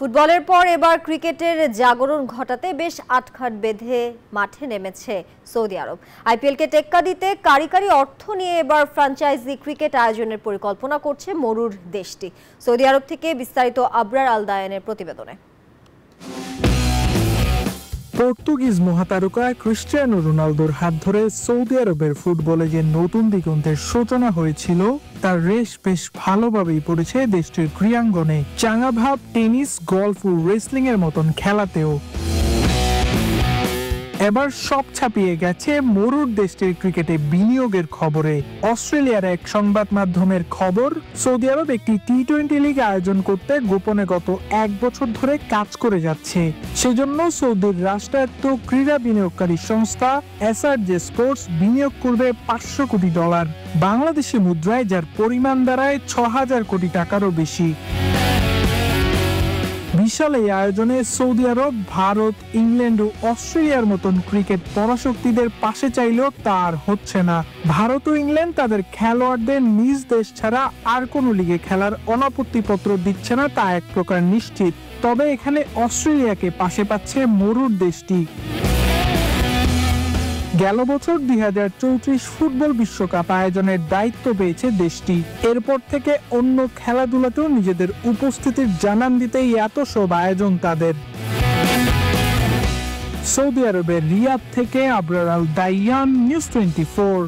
ফুটবলের পর এবার ক্রিকেটের জাগরণ ঘটাতে বেশ আটঘাট বেঁধে মাঠে নেমেছে সৌদি আরব। আইপিএলকে টেক্কা দিতে কারিগরি অর্থ নিয়ে এবার ফ্র্যাঞ্চাইজি ক্রিকেট আয়োজনের পরিকল্পনা করছে মরুর দেশটি। সৌদি আরব থেকে বিস্তারিত আবরার আল দায়ানের প্রতিবেদনে। পর্তুগিজ মহাতারকা ক্রিস্টিয়ানো রোনালদোর হাত ধরে সৌদি আরবের ফুটবলে যে নতুন দিগন্তের সূচনা হয়েছিল তার রেশ বেশ ভালোভাবেই পড়েছে দেশটির ক্রীড়াঙ্গনে। চাঙ্গা ভাব টেনিস, গলফ ও রেসলিং এর মতন খেলাতেও। এবার সব ছাপিয়ে গেছে মরুর দেশটির ক্রিকেটে বিনিয়োগের খবরে। অস্ট্রেলিয়ার এক সংবাদ মাধ্যমের খবর, সৌদি আরব একটি টি-20 লিগ আয়োজন করতে গোপনে গত 1 বছর ধরে কাজ করে যাচ্ছে। সেজন্য সৌদির রাষ্ট্রায়ত্ত ক্রীড়া বিনিয়োগকারী সংস্থা এসআরজে স্পোর্টস বিনিয়োগ করবে $500 কোটি, বাংলাদেশি মুদ্রায় যার পরিমাণ দাঁড়ায় 6000 কোটি টাকারও বেশি। বিশাল এই আয়োজনে সৌদি আরব, ভারত, ইংল্যান্ড ও অস্ট্রেলিয়ার মতন ক্রিকেট পরাশক্তিদের পাশে চাইলেও তা আর হচ্ছে না। ভারত ও ইংল্যান্ড তাদের খেলোয়াড়দের নিজ দেশ ছাড়া আর কোনো লিগে খেলার অনাপত্তিপত্র দিচ্ছে না, তা এক প্রকার নিশ্চিত। তবে এখানে অস্ট্রেলিয়াকে পাশে পাচ্ছে মরুর দেশটি। গেল বছর 2034 ফুটবল বিশ্বকাপ আয়োজনের দায়িত্ব পেয়েছে দেশটি। এরপর থেকে অন্য খেলাধুলাতেও নিজেদের উপস্থিতির জানান দিতেই এত সব আয়োজন তাদের। সৌদি আরবের রিয়াদ থেকে আবরার আল দায়ান, নিউজ 24।